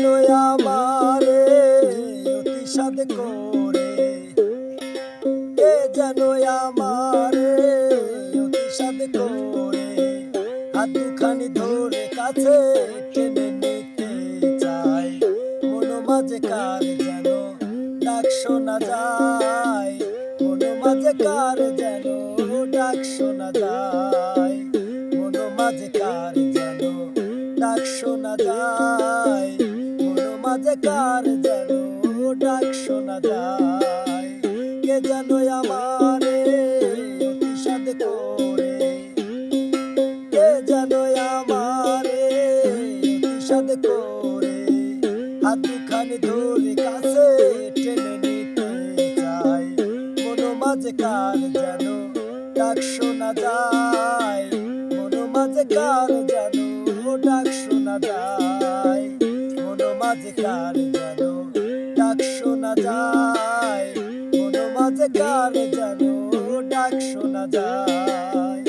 যেন আমারে অতিসাদ করে, কে যেন আমারে অতিসাদ করে, হাত দুখানি ধরে কাছে টেনে নিতে চায়। মন মাঝে কার যেন ডাক শোনা যায়, মন মাঝে কার যেন ডাক শোনা যায়, মন মাঝে কার যেন ডাক শোনা যায়, মন মাঝে কার যেন ডাক শোনা যায়। কে যেন আমারে অতিসাদ করে, কে যেন আমারে অতিসাদ করে, হাত দুখানি ধরে কাছে টেনে নিতে চায়। মন মাঝে কার যেন ডাক শোনা যায়, মন মাঝে কার যেন ডাক শোনা যায়, মন মাঝে কার যেন ডাক শোনা যায়, মন মাঝে কার যেন ডাক শোনা যায়।